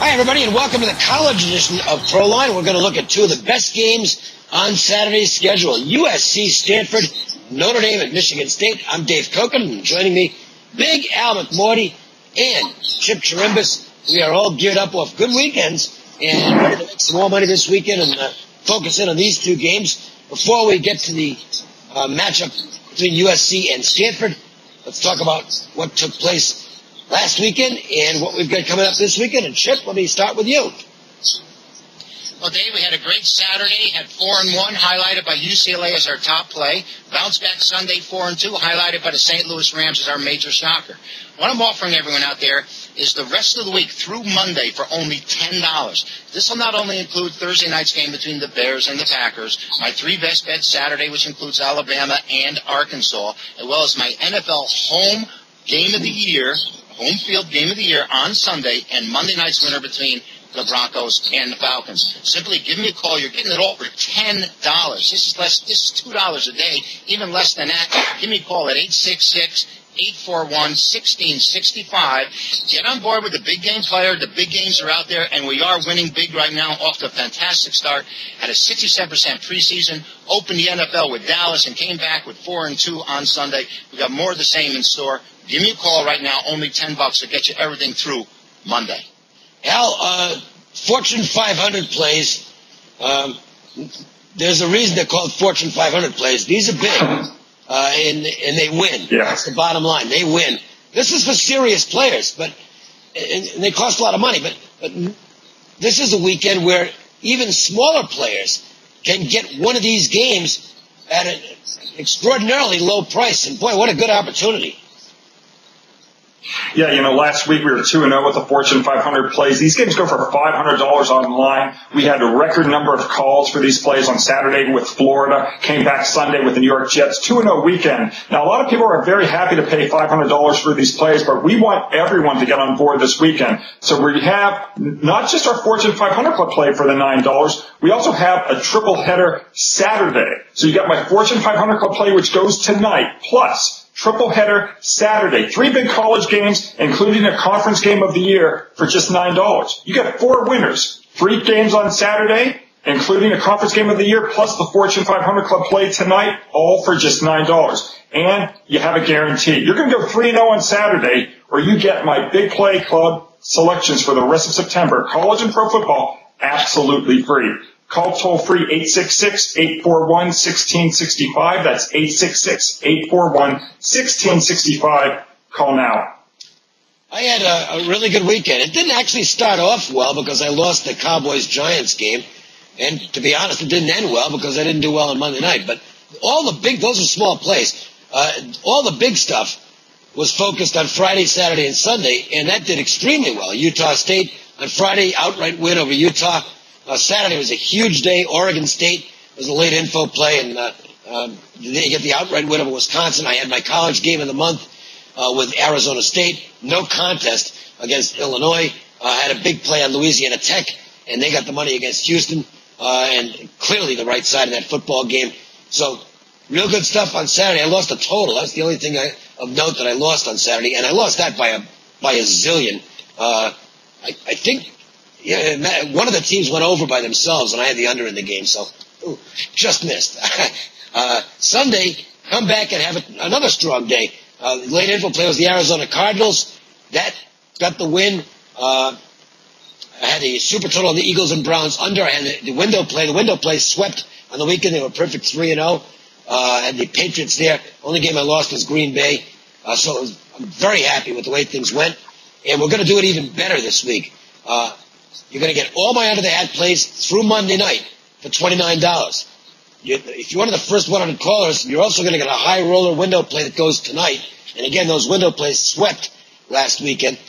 Hi, everybody, and welcome to the college edition of ProLine. We're going to look at two of the best games on Saturday's schedule. USC, Stanford, Notre Dame, and Michigan State. I'm Dave Cokin, and joining me, Big Al McMordie and Chip Chirimbes. We are all geared up off good weekends and ready to make some more money this weekend and focus in on these two games. Before we get to the matchup between USC and Stanford, let's talk about what took place last weekend and what we've got coming up this weekend. And Chip, let me start with you. Well, Dave, we had a great Saturday, had 4-1, highlighted by UCLA as our top play. Bounce back Sunday, 4-2, highlighted by the St. Louis Rams as our major shocker. What I'm offering everyone out there is the rest of the week through Monday for only $10. This will not only include Thursday night's game between the Bears and the Packers, my three best bets Saturday, which includes Alabama and Arkansas, as well as my NFL home game of the year, home field game of the year on Sunday, and Monday night's winner between the Broncos and the Falcons. Simply give me a call. You're getting it all for $10. This is $2 a day, even less than that. Give me a call at 866-841-1665. Get on board with the big game player. The big games are out there, and we are winning big right now, off to a fantastic start. Had a 67% preseason, opened the NFL with Dallas, and came back with 4-2 on Sunday. We got more of the same in store. Give me a call right now, only $10 to get you everything through Monday. Al, Fortune 500 plays, there's a reason they're called Fortune 500 plays. These are big, and they win. Yeah. That's the bottom line. They win. This is for serious players, and they cost a lot of money, but this is a weekend where even smaller players can get one of these games at an extraordinarily low price, and boy, what a good opportunity. Yeah, last week we were 2-0 with the Fortune 500 plays. These games go for $500 online. We had a record number of calls for these plays on Saturday with Florida, came back Sunday with the New York Jets, 2-0 weekend. Now, a lot of people are very happy to pay $500 for these plays, but we want everyone to get on board this weekend. So we have not just our Fortune 500 Club play for the $9, we also have a triple header Saturday. So you got my Fortune 500 Club play, which goes tonight, plus triple header Saturday. 3 big college games, including a conference game of the year for just $9. You get 4 winners. 3 games on Saturday, including a conference game of the year, plus the Fortune 500 Club play tonight, all for just $9. And you have a guarantee. You're going to go 3-0 on Saturday, or you get my big play club selections for the rest of September, college and pro football, absolutely free. Call toll-free 866-841-1665. That's 866-841-1665. Call now. I had a really good weekend. It didn't actually start off well because I lost the Cowboys-Giants game. And to be honest, it didn't end well because I didn't do well on Monday night. But those are small plays. All the big stuff was focused on Friday, Saturday, and Sunday, and that did extremely well. Utah State on Friday, outright win over Utah. Saturday was a huge day. Oregon State was a late info play, and they get the outright win over Wisconsin. I had my college game of the month with Arizona State. No contest against Illinois. Had a big play on Louisiana Tech, and they got the money against Houston, and clearly the right side of that football game. So real good stuff on Saturday. I lost a total. That's the only thing of note that I lost on Saturday, and I lost that by a zillion. I think... Yeah, one of the teams went over by themselves, and I had the under in the game, so just missed. Sunday, come back and have another strong day. Late info play was the Arizona Cardinals. That got the win. I had the super total on the Eagles and Browns under. I had the window play. The window play swept on the weekend. They were perfect 3-0. I had the Patriots there. Only game I lost was Green Bay. So I'm very happy with the way things went. And we're going to do it even better this week. You're going to get all my under-the-hat plays through Monday night for $29. If you're one of the first 100 callers, you're also going to get a high roller window play that goes tonight. And again, those window plays swept last weekend.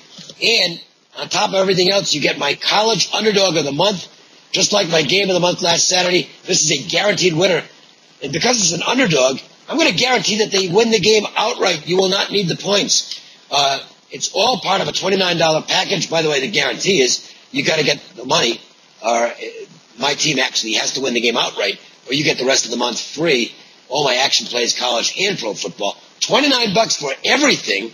And on top of everything else, you get my college underdog of the month. Just like my game of the month last Saturday, this is a guaranteed winner. And because it's an underdog, I'm going to guarantee that they win the game outright. You will not need the points. It's all part of a $29 package. By the way, the guarantee is you got to get the money, or my team actually has to win the game outright, or you get the rest of the month free. All my action plays, college and pro football. $29 for everything.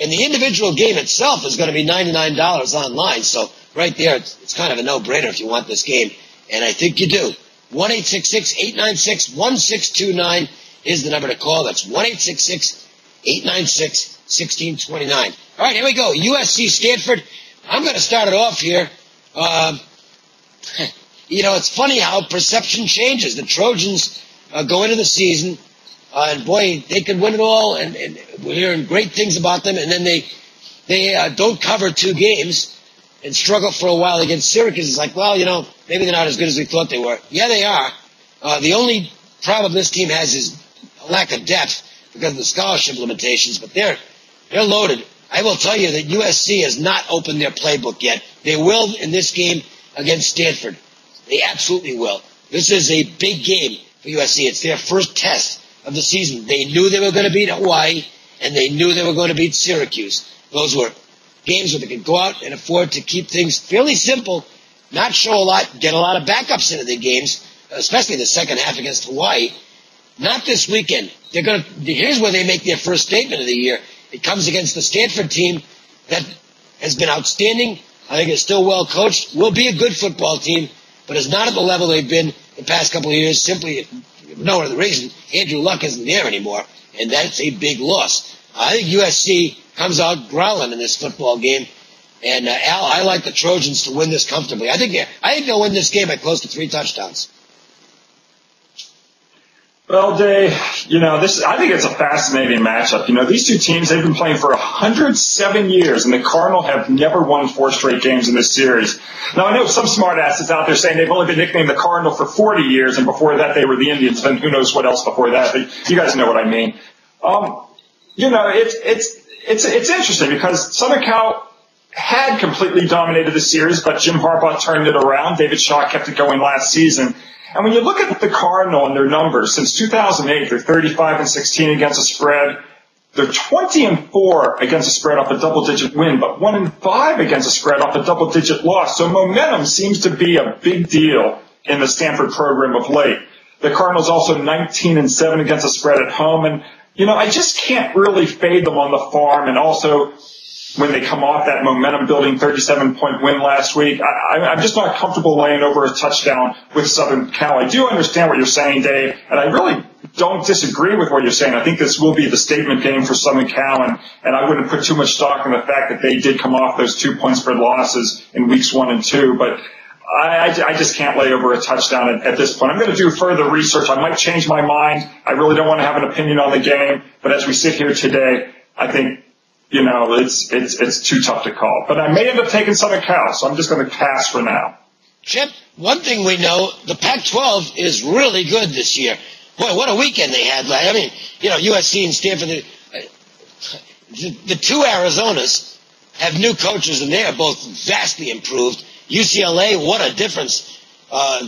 And the individual game itself is going to be $99 online. So right there, it's kind of a no-brainer if you want this game. And I think you do. 1-866-896-1629 is the number to call. That's 1-866-896-1629. All right, here we go. USC Stanford. I'm going to start it off here. It's funny how perception changes. The Trojans go into the season, and boy, they could win it all, and we're hearing great things about them, and then they don't cover 2 games and struggle for a while against Syracuse. It's like, well, maybe they're not as good as we thought they were. Yeah, they are. The only problem this team has is a lack of depth because of the scholarship limitations, but they're loaded. I will tell you that USC has not opened their playbook yet. They will in this game against Stanford. They absolutely will. This is a big game for USC. It's their first test of the season. They knew they were going to beat Hawaii, and they knew they were going to beat Syracuse. Those were games where they could go out and afford to keep things fairly simple, not show a lot, get a lot of backups into the games, especially the second half against Hawaii. Not this weekend. Here's where they make their first statement of the year. It comes against the Stanford team that has been outstanding. I think is still well coached, will be a good football team, but is not at the level they've been the past couple of years. Simply, no other reason, Andrew Luck isn't there anymore, and that's a big loss. I think USC comes out growling in this football game, and Al, I like the Trojans to win this comfortably. I think they'll win this game by close to 3 touchdowns. Well, Dave, I think it's a fascinating matchup. These two teams, they've been playing for 107 years, and the Cardinals have never won 4 straight games in this series. Now, I know some smart asses out there saying they've only been nicknamed the Cardinal for 40 years, and before that they were the Indians, and who knows what else before that, but you guys know what I mean. It's interesting because Southern Cal had completely dominated the series, but Jim Harbaugh turned it around. David Shaw kept it going last season. And when you look at the Cardinal and their numbers, since 2008, they're 35-16 against the spread. They're 20-4 against the spread off a double-digit win, but 1-5 against the spread off a double-digit loss. So momentum seems to be a big deal in the Stanford program of late. The Cardinals also 19-7 against the spread at home. And, I just can't really fade them on the farm. And also, when they come off that momentum-building 37-point win last week, I'm just not comfortable laying over a touchdown with Southern Cal. I do understand what you're saying, Dave, and I really don't disagree with what you're saying. I think this will be the statement game for Southern Cal, and I wouldn't put too much stock in the fact that they did come off those 2 point spread losses in weeks 1 and 2, but I just can't lay over a touchdown at this point. I'm going to do further research. I might change my mind. I really don't want to have an opinion on the game, but as we sit here today, I think it's too tough to call. But I may end up taking Southern Cal, so I'm just going to pass for now. Chip, one thing we know, the Pac-12 is really good this year. Boy, what a weekend they had. I mean, USC and Stanford, the 2 Arizonas have new coaches, and they are both vastly improved. UCLA, what a difference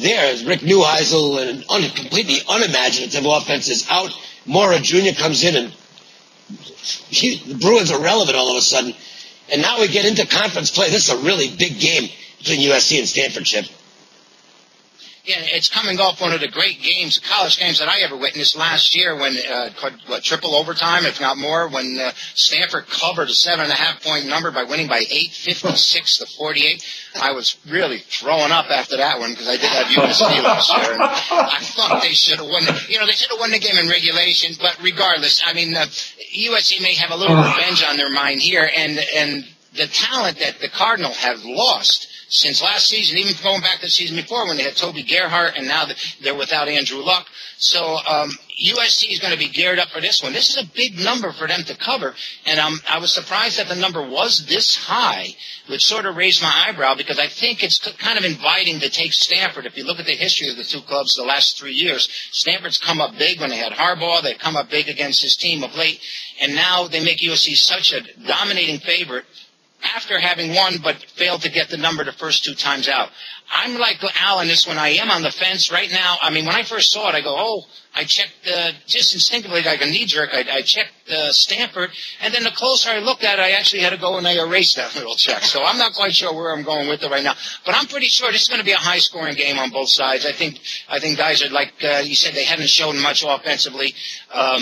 there. Rick Neuheisel and an completely unimaginative offense is out. Mora Jr. comes in, and the Bruins are relevant all of a sudden. And now we get into conference play. This is a really big game between USC and Stanford, Chip. Yeah, it's coming off one of the great games, college games that I ever witnessed last year when, triple overtime, if not more, when Stanford covered a 7.5-point number by winning by 8, 56-48. I was really throwing up after that one because I did have USC last year. And I thought they should have won. They should have won the game in regulation. But regardless, I mean, USC may have a little revenge on their mind here, and the talent that the Cardinals have lost since last season, even going back to the season before when they had Toby Gerhart, and now they're without Andrew Luck. So USC is going to be geared up for this one. This is a big number for them to cover, and I was surprised that the number was this high, which sort of raised my eyebrow because I think it's kind of inviting to take Stanford. If you look at the history of the two clubs the last 3 years, Stanford's come up big when they had Harbaugh. They've come up big against his team of late, and now they make USC such a dominating favorite after having won but failed to get the number the first 2 times out. I'm like Al on this one. I am on the fence right now. I mean, when I first saw it, I go, I checked, just instinctively like a knee-jerk, I checked Stanford, and then the closer I looked at it, I actually had to go and I erased that little check. So I'm not quite sure where I'm going with it right now. But I'm pretty sure this is going to be a high-scoring game on both sides. I think guys are like you said, they haven't shown much offensively.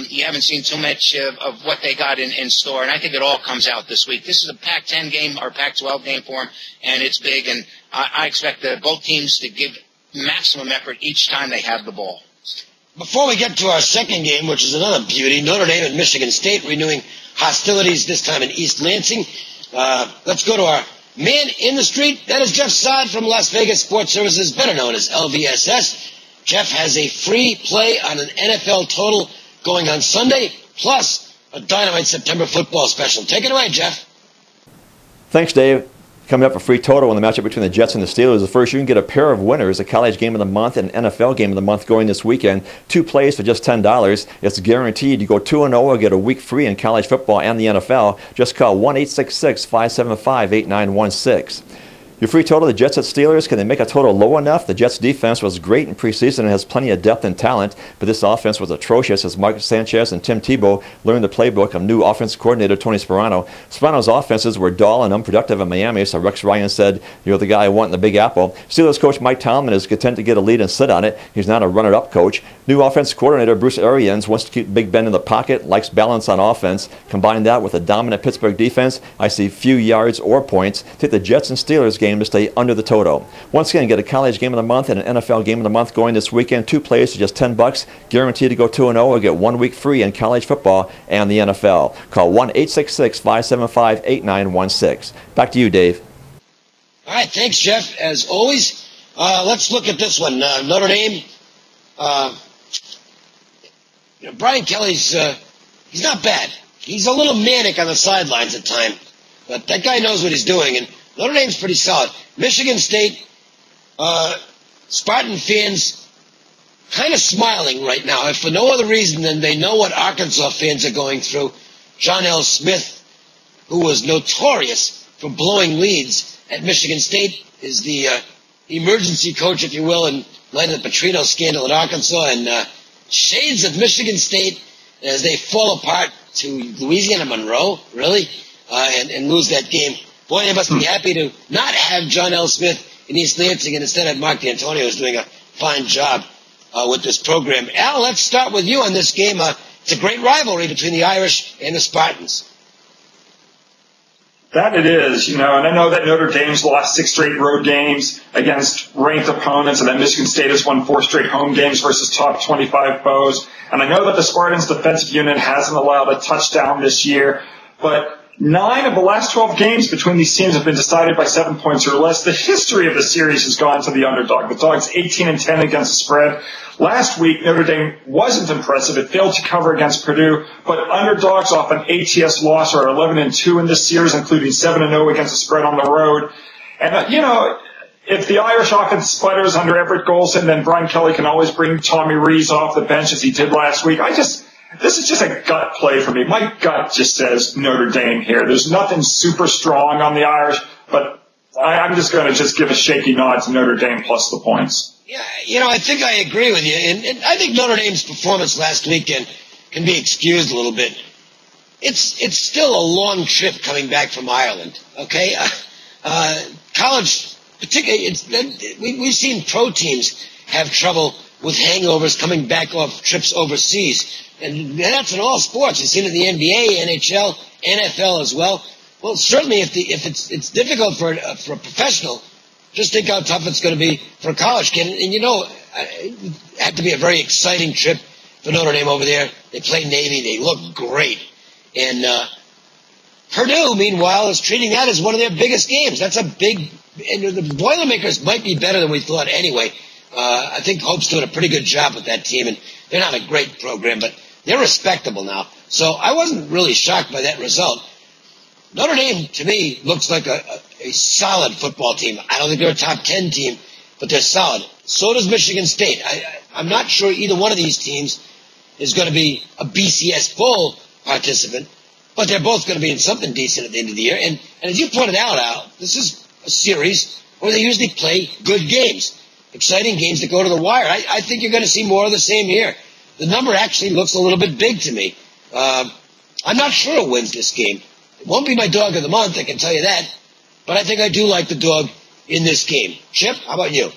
You haven't seen too much of what they got in store, and I think it all comes out this week. This is a Pac-10 game or Pac-12 game for them, and it's big, and I expect both teams to give maximum effort each time they have the ball. Before we get to our second game, which is another beauty, Notre Dame and Michigan State renewing hostilities, this time in East Lansing. Let's go to our man in the street. That is Jeff Saad from Las Vegas Sports Services, better known as LVSS. Jeff has a free play on an NFL total going on Sunday, plus a dynamite September football special. Take it away, Jeff. Thanks, Dave. Coming up, a free total in the matchup between the Jets and the Steelers. First, you can get a pair of winners, a college game of the month and NFL game of the month going this weekend. 2 plays for just $10. It's guaranteed. You go 2-0 or get a week free in college football and the NFL. Just call 1-866-575-8916. Your free total, the Jets at Steelers, can they make a total low enough? The Jets' defense was great in preseason and has plenty of depth and talent, but this offense was atrocious as Mark Sanchez and Tim Tebow learned the playbook of new offense coordinator Tony Sparano. Sparano's offenses were dull and unproductive in Miami, so Rex Ryan said, "You're the guy I want in the Big Apple." Steelers coach Mike Tomlin is content to get a lead and sit on it. He's not a runner-up coach. New offense coordinator Bruce Arians wants to keep Big Ben in the pocket, likes balance on offense. Combine that with a dominant Pittsburgh defense, I see few yards or points. Take the Jets and Steelers game to stay under the total. Once again, get a college game of the month and an NFL game of the month going this weekend. 2 plays for just $10. Guaranteed to go 2-0 or get 1 week free in college football and the NFL. Call 1-866-575-8916. Back to you, Dave. All right, thanks, Jeff. As always, let's look at this one. Notre Dame. Brian Kelly's he's not bad. He's a little manic on the sidelines at times, but that guy knows what he's doing, and Notre Dame's pretty solid. Michigan State, Spartan fans kind of smiling right now, if for no other reason than they know what Arkansas fans are going through. John L. Smith, who was notorious for blowing leads at Michigan State, is the emergency coach, if you will, in light of the Petrino scandal at Arkansas, and shades of Michigan State as they fall apart to Louisiana Monroe, really, and lose that game. Boy, they must be happy to not have John L. Smith in East Lansing and instead have Mark D'Antonio, who's doing a fine job with this program. Al, let's start with you on this game. It's a great rivalry between the Irish and the Spartans. That it is, and I know that Notre Dame's lost 6 straight road games against ranked opponents, and that Michigan State has won 4 straight home games versus top 25 foes. And I know that the Spartans' defensive unit hasn't allowed a touchdown this year, but 9 of the last 12 games between these teams have been decided by 7 points or less. The history of the series has gone to the underdog. The Dogs 18-10 against the spread. Last week, Notre Dame wasn't impressive. It failed to cover against Purdue, but underdogs off an ATS loss are 11-2 in this series, including 7-0 against the spread on the road. And, if the Irish offense sputters under Everett Golson, then Brian Kelly can always bring Tommy Rees off the bench as he did last week. This is just a gut play for me. My gut just says Notre Dame here. There's nothing super strong on the Irish, but I'm just going to just give a shaky nod to Notre Dame plus the points. Yeah, I think I agree with you. And I think Notre Dame's performance last weekend can be excused a little bit. It's still a long trip coming back from Ireland, okay? College, particularly, we've seen pro teams have trouble with hangovers coming back off trips overseas. And that's in all sports. You've seen it in the NBA, NHL, NFL as well. Well, certainly if it's difficult for a professional, just think how tough it's going to be for a college kid. And it had to be a very exciting trip for Notre Dame over there. They play Navy. They look great. And Purdue, meanwhile, is treating that as one of their biggest games. That's a big – and the Boilermakers might be better than we thought anyway. I think Hope's doing a pretty good job with that team, and they're not a great program, but they're respectable now. So I wasn't really shocked by that result. Notre Dame, to me, looks like a solid football team. I don't think they're a top 10 team, but they're solid. So does Michigan State. I'm not sure either one of these teams is going to be a BCS Bowl participant, but they're both going to be in something decent at the end of the year. And as you pointed out, Al, this is a series where they usually play good games, exciting games that go to the wire. I think you're going to see more of the same here. The number actually looks a little bit big to me. I'm not sure it wins this game. It won't be my dog of the month, I can tell you that. But I think I do like the dog in this game. Chip, how about you?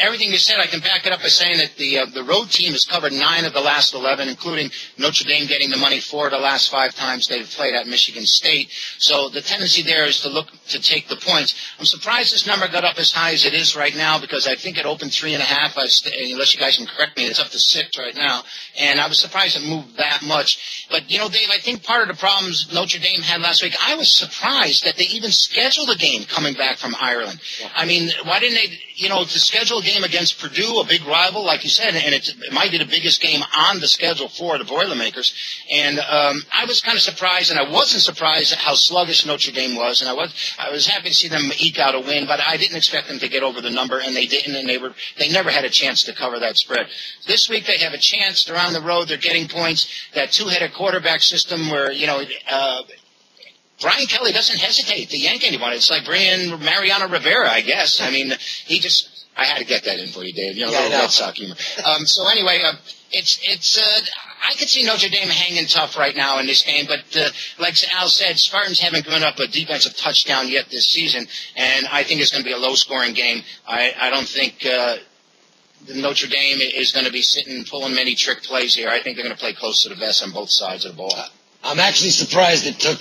Everything you said, I can back it up by saying that the road team has covered 9 of the last 11, including Notre Dame getting the money 4 of the last 5 times they've played at Michigan State. So the tendency there is to look to take the points. I'm surprised this number got up as high as it is right now because I think it opened 3.5. Unless you guys can correct me, it's up to 6 right now. And I was surprised it moved that much. But, Dave, I think part of the problems Notre Dame had last week, I was surprised that they even scheduled a game coming back from Ireland. Yeah. I mean, why didn't they, to schedule a game against Purdue, a big rival, like you said, and it might be the biggest game on the schedule for the Boilermakers. And I was kind of surprised, and I wasn't surprised at how sluggish Notre Dame was, and I was happy to see them eke out a win, but I didn't expect them to get over the number, and they didn't, and they never had a chance to cover that spread. This week they have a chance. They're on the road. They're getting points. That two-headed quarterback system where, Brian Kelly doesn't hesitate to yank anyone. It's like bringing Mariano Rivera, I guess. I mean, I had to get that in for you, Dave. Little Red Sox humor. So anyway, I could see Notre Dame hanging tough right now in this game, but like Al said, Spartans haven't given up a defensive touchdown yet this season, and I think it's going to be a low-scoring game. I don't think the Notre Dame is going to be sitting pulling many trick plays here. I think they're going to play close to the vest on both sides of the ball. I'm actually surprised it took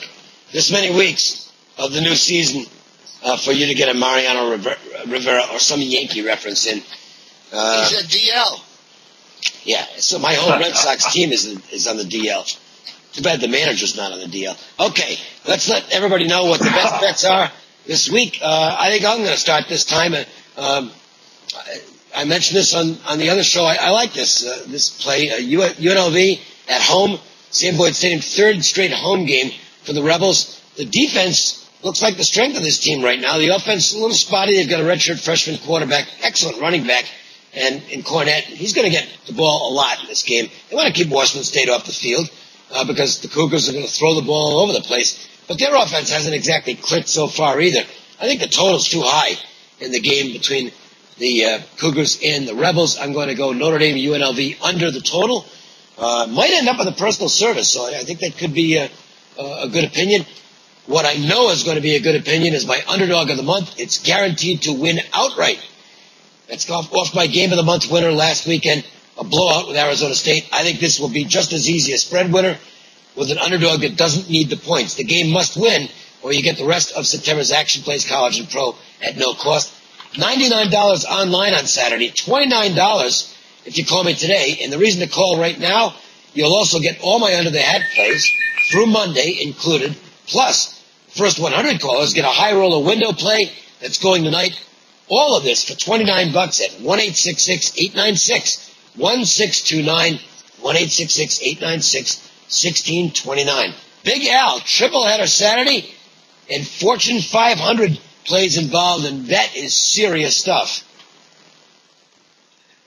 this many weeks of the new season for you to get a Mariano Rivera or some Yankee reference in. He's a DL. Yeah, so my whole Red Sox team is on the DL. Too bad the manager's not on the DL. Okay, let's let everybody know what the best bets are this week. I think I'm going to start this time. I mentioned this on the other show. I like this play. UNLV at home. Sam Boyd Stadium, 3rd straight home game for the Rebels. The defense looks like the strength of this team right now. The offense, a little spotty. They've got a redshirt freshman quarterback, excellent running back, and in Cornette. He's going to get the ball a lot in this game. They want to keep Washington State off the field because the Cougars are going to throw the ball all over the place. But their offense hasn't exactly clicked so far either. I think the total's too high in the game between the Cougars and the Rebels. I'm going to go Notre Dame UNLV under the total. Might end up with a personal service, so I think that could be a good opinion. What I know is going to be a good opinion is my underdog of the month. It's guaranteed to win outright. That's off my game of the month winner last weekend, a blowout with Arizona State. I think this will be just as easy a spread winner with an underdog that doesn't need the points. The game must win, or you get the rest of September's action plays, college and pro, at no cost. $99 online on Saturday, $29 if you call me today. And the reason to call right now, you'll also get all my under the hat plays through Monday included, plus first 100 callers get a high roller window play that's going tonight. All of this for $29 at 1-866-896-1629, 1-866-896-1629. Big Al, triple header Saturday, and Fortune 500 plays involved, and that is serious stuff.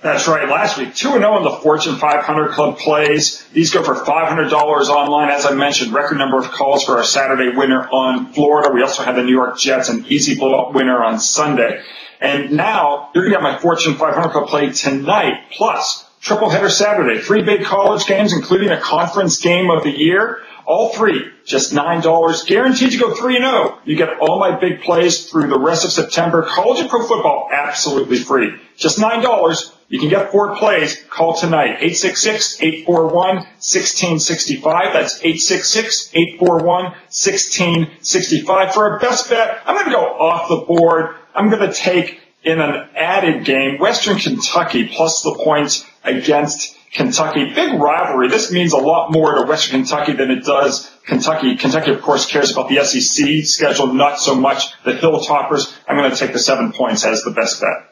That's right. Last week, 2-0 in the Fortune 500 Club plays. These go for $500 online. As I mentioned, record number of calls for our Saturday winner on Florida. We also had the New York Jets, an easy blowout winner on Sunday. And now you're going to get my Fortune 500 Club play tonight, plus triple header Saturday. 3 big college games, including a conference game of the year. All 3, just $9, guaranteed to go 3-0. You get all my big plays through the rest of September. College and pro football, absolutely free. Just $9. You can get 4 plays. Call tonight, 866-841-1665. That's 866-841-1665. For our best bet, I'm going to go off the board. I'm going to take in an added game, Western Kentucky plus the points against Kentucky. Big rivalry. This means a lot more to Western Kentucky than it does Kentucky. Kentucky, of course, cares about the SEC schedule, not so much the Hilltoppers. I'm going to take the 7 points as the best bet.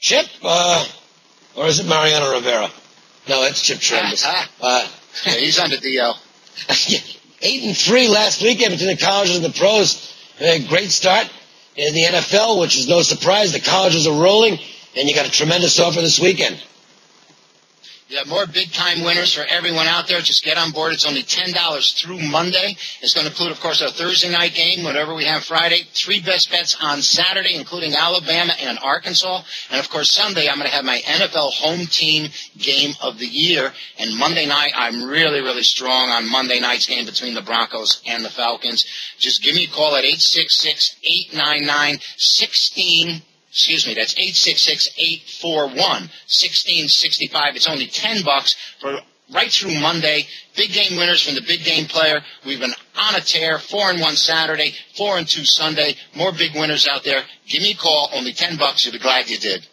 Chip, or is it Mariano Rivera? No, it's Chip Chirimbes. He's on the DL. 8-3 last weekend between the colleges and the pros. Great start in the NFL, which is no surprise. The colleges are rolling, and you got a tremendous offer this weekend. You have more big-time winners for everyone out there. Just get on board. It's only $10 through Monday. It's going to include, of course, our Thursday night game, whatever we have Friday. 3 best bets on Saturday, including Alabama and Arkansas. And, of course, Sunday I'm going to have my NFL home team game of the year. And Monday night, I'm really, really strong on Monday night's game between the Broncos and the Falcons. Just give me a call at 866-899-16. Excuse me, that's 866-841-1665. It's only $10 for right through Monday. Big game winners from the big game player. We've been on a tear. 4-1 Saturday, 4-2 Sunday. More big winners out there. Give me a call. Only $10. You'll be glad you did.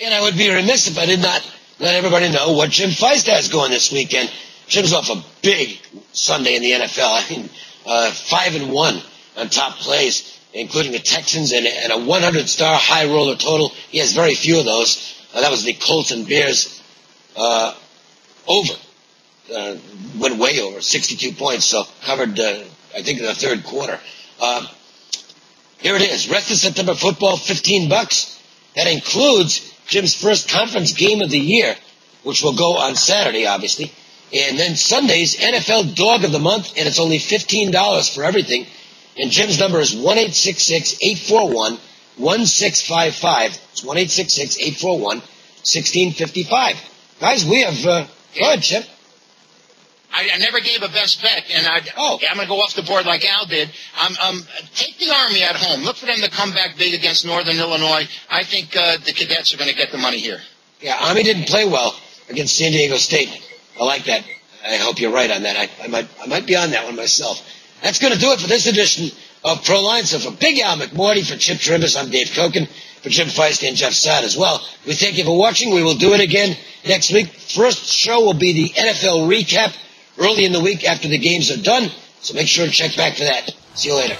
And I would be remiss if I did not let everybody know what Jim Feist has going this weekend. Jim's off a big Sunday in the NFL. I mean, 5-1 on top plays, including the Texans, and a 100-star high roller total. He has very few of those. That was the Colts and Bears over. Went way over, 62 points, so covered, I think, in the third quarter. Here it is. Rest of September football, $15. That includes Jim's first conference game of the year, which will go on Saturday, obviously. And then Sunday's NFL Dog of the Month, and it's only $15 for everything. And Jim's number is 1-866-841-1655. It's 1-866-841-1655. Guys, we have... go ahead, Chip. I never gave a best bet, and I'm going to go off the board like Al did. Take the Army at home. Look for them to come back big against Northern Illinois. I think the Cadets are going to get the money here. Yeah, Army didn't play well against San Diego State. I like that. I hope you're right on that. I might be on that one myself. That's going to do it for this edition of Pro Line. So for Big Al McMordie, for Chip Chirimbes, I'm Dave Cokin, for Jim Feist and Jeff Saad as well. We thank you for watching. We will do it again next week. First show will be the NFL recap early in the week after the games are done. So make sure to check back for that. See you later.